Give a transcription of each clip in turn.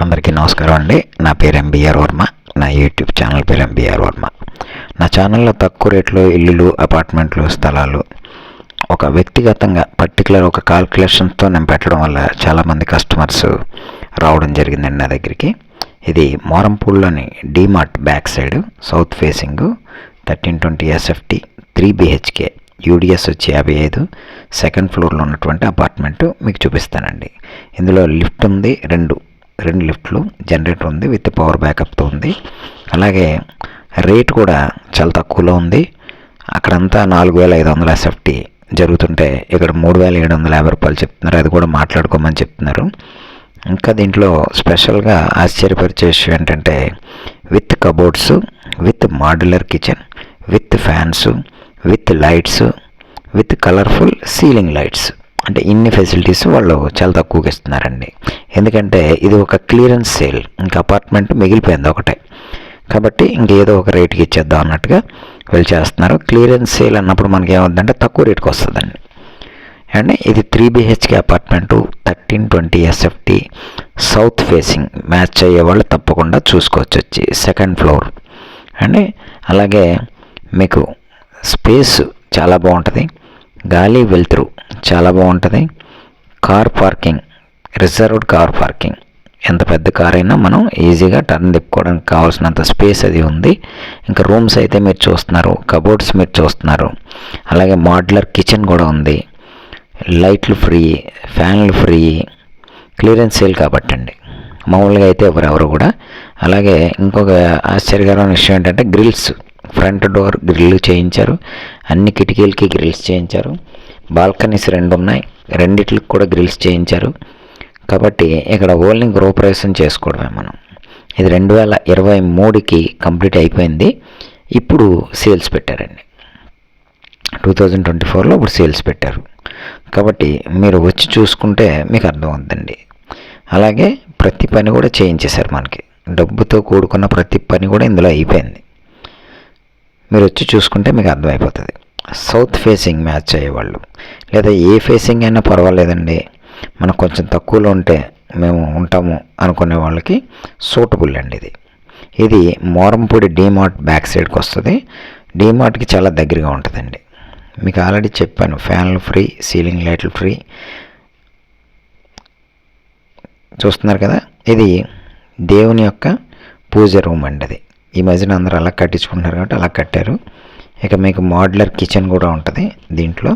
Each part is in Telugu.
అందరికీ నమస్కారం అండి. నా పేరు ఎంబీఆర్ వర్మ. నా యూట్యూబ్ ఛానల్ పేరు ఎంబీఆర్ వర్మ. నా ఛానల్లో తక్కువ రేట్లో ఇల్లులు, అపార్ట్మెంట్లు, స్థలాలు ఒక వ్యక్తిగతంగా పర్టికులర్ ఒక కాల్కులేషన్తో నేను పెట్టడం వల్ల చాలామంది కస్టమర్స్ రావడం జరిగిందండి నా దగ్గరికి. ఇది మోరంపూడిలోని DMart back side south facing 1320 SFT 3 BHK UDS వచ్చి 55 సెకండ్ ఫ్లోర్లో ఉన్నటువంటి అపార్ట్మెంటు మీకు చూపిస్తానండి. ఇందులో లిఫ్ట్ ఉంది, రెండు లిఫ్ట్లు, జనరేటర్ ఉంది, విత్ పవర్ బ్యాకప్తో ఉంది. అలాగే రేట్ కూడా చాలా తక్కువలో ఉంది. అక్కడంతా 4500 SFT జరుగుతుంటే ఇక్కడ 3750 రూపాయలు చెప్తున్నారు. అది కూడా మాట్లాడుకోమని చెప్తున్నారు. ఇంకా దీంట్లో స్పెషల్గా ఆశ్చర్యపరిచే విషయం ఏంటంటే with cupboards, with modular kitchen, with fans, with lights, with colourful ceiling lights. అంటే ఇన్ని ఫెసిలిటీస్ వాళ్ళు చాలా తక్కువగా ఇస్తున్నారండి. ఎందుకంటే ఇది ఒక క్లియరెన్స్ సేల్, ఇంకా అపార్ట్మెంట్ మిగిలిపోయింది ఒకటే, కాబట్టి ఇంకేదో ఒక రేటుకి ఇచ్చేద్దాం అన్నట్టుగా వీళ్ళు చేస్తున్నారు. క్లియరెన్స్ సేల్ అన్నప్పుడు మనకి ఏమవుతుందంటే తక్కువ రేటుకి వస్తుందండి. అండ్ ఇది 3 BHK apartment 1320 SFT south facing. Match అయ్యే వాళ్ళు తప్పకుండా చూసుకోవచ్చు. వచ్చి సెకండ్ ఫ్లోర్ అండ్ అలాగే మీకు స్పేస్ చాలా బాగుంటుంది, గాలి వెలుతురు చాలా బాగుంటుంది. Car parking, reserved car parking, ఎంత పెద్ద కార్ అయినా మనం ఈజీగా టర్న్ తిప్పుకోవడానికి కావాల్సినంత స్పేస్ అది ఉంది. ఇంకా రూమ్స్ అయితే మీరు చూస్తున్నారు, కబోర్డ్స్ మీరు చూస్తున్నారు. అలాగే మాడ్యులర్ కిచెన్ కూడా ఉంది. లైట్లు ఫ్రీ, ఫ్యాన్లు ఫ్రీ, క్లియరెన్స్ సేల్ కాబట్టి అండి, మామూలుగా అయితే ఎవరెవరు కూడా. అలాగే ఇంకొక ఆశ్చర్యకరమైన విషయం ఏంటంటే గ్రిల్స్, ఫ్రంట్ డోర్ గ్రిల్ చేయించారు, అన్ని కిటికీలకి గ్రిల్స్ చేయించారు. బాల్కనీస్ 2 ఉన్నాయి, రెండిట్లకి కూడా గ్రిల్స్ చేయించారు. కాబట్టి ఇక్కడ ఓన్లీ గృహప్రవేశం చేసుకోవడమే మనం. ఇది 2023కి కంప్లీట్ అయిపోయింది. ఇప్పుడు సేల్స్ పెట్టారండి, 2024లో ఇప్పుడు సేల్స్ పెట్టారు. కాబట్టి మీరు వచ్చి చూసుకుంటే మీకు అర్థమవుతుందండి. అలాగే ప్రతి పని కూడా చేయించేశారు మనకి. డబ్బుతో కూడుకున్న ప్రతి పని కూడా ఇందులో అయిపోయింది. మీరు వచ్చి చూసుకుంటే మీకు అర్థమైపోతుంది. సౌత్ ఫేసింగ్ మ్యాచ్ అయ్యేవాళ్ళు లేదా ఏ ఫేసింగ్ అయినా పర్వాలేదండి, మనకు కొంచెం తక్కువలో ఉంటే మేము ఉంటాము అనుకునే వాళ్ళకి సూటబుల్ అండి ఇది. ఇది మోరంపూడి డీమార్ట్ బ్యాక్ సైడ్కి వస్తుంది. డీమార్ట్కి చాలా దగ్గరగా ఉంటుందండి. మీకు ఆల్రెడీ చెప్పాను, ఫ్యాన్లు ఫ్రీ, సీలింగ్ లైట్లు ఫ్రీ. చూస్తున్నారు కదా, ఇది దేవుని యొక్క పూజ రూమ్ అండి. అది ఈ మధ్యన అందరూ అలా కట్టించుకుంటున్నారు కాబట్టి అలా కట్టారు. ఇక మీకు మాడ్యులర్ కిచెన్ కూడా ఉంటుంది దీంట్లో.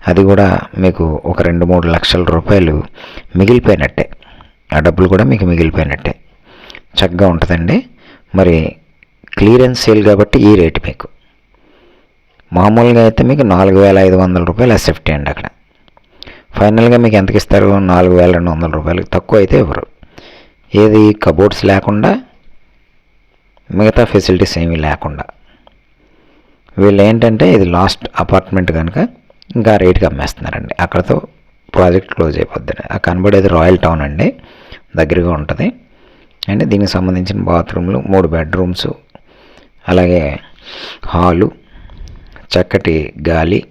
అది కూడా మీకు ఒక 2-3 లక్షల రూపాయలు మిగిలిపోయినట్టే, ఆ డబ్బులు కూడా మీకు మిగిలిపోయినట్టే. చక్కగా ఉంటుందండి. మరి క్లియరెన్స్ సేల్ కాబట్టి ఈ రేటు మీకు. మామూలుగా అయితే మీకు 4500 రూపాయలు SFT అండి. అక్కడ ఫైనల్గా మీకు ఎంతకి ఇస్తారు? 4200 రూపాయలు. తక్కువ అయితే ఇవ్వరు. ఏది కబోర్డ్స్ లేకుండా, మిగతా ఫెసిలిటీస్ ఏమీ లేకుండా. వీళ్ళు ఏంటంటే ఇది లాస్ట్ అపార్ట్మెంట్ కనుక ఇంకా రేటుకి అమ్మేస్తున్నారండి. అక్కడతో ప్రాజెక్ట్ క్లోజ్ అయిపోద్ది. ఆ కనబడేది రాయల్ టౌన్ అండి, దగ్గరగా ఉంటుంది. అండ్ దీనికి సంబంధించిన బాత్రూమ్లు, 3 బెడ్రూమ్స్, అలాగే హాలు, చక్కటి గాలి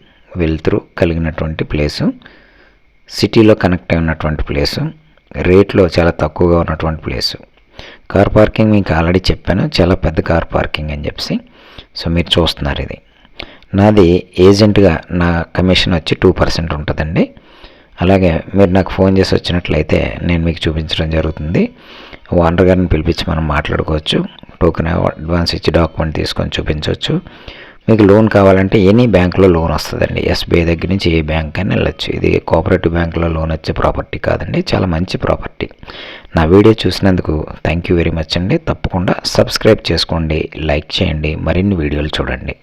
వెలుతురు కలిగినటువంటి ప్లేసు, సిటీలో కనెక్ట్ అయి ఉన్నటువంటి ప్లేసు, రేట్లో చాలా తక్కువగా ఉన్నటువంటి ప్లేసు. కార్ పార్కింగ్ మీకు ఆల్రెడీ చెప్పాను, చాలా పెద్ద కార్ పార్కింగ్ అని చెప్పి. సో మీరు చూస్తున్నారు, ఇది నాది ఏజెంట్గా నా కమిషన్ వచ్చి 2% ఉంటుందండి. అలాగే మీరు నాకు ఫోన్ చేసి వచ్చినట్లయితే నేను మీకు చూపించడం జరుగుతుంది. ఓనర్ గారిని పిలిపించి మనం మాట్లాడుకోవచ్చు. టోకెన్ అడ్వాన్స్ ఇచ్చి డాక్యుమెంట్ తీసుకొని చూపించవచ్చు. మీకు లోన్ కావాలంటే ఎనీ బ్యాంకులో లోన్ వస్తుందండి. SBI దగ్గర నుంచి ఏ బ్యాంక్ అయినా వెళ్ళచ్చు. ఇది కోఆపరేటివ్ బ్యాంకులో లోన్ వచ్చే ప్రాపర్టీ కాదండి, చాలా మంచి ప్రాపర్టీ. నా వీడియో చూసినందుకు థ్యాంక్ యూ వెరీ మచ్ అండి. తప్పకుండా సబ్స్క్రైబ్ చేసుకోండి, లైక్ చేయండి, మరిన్ని వీడియోలు చూడండి.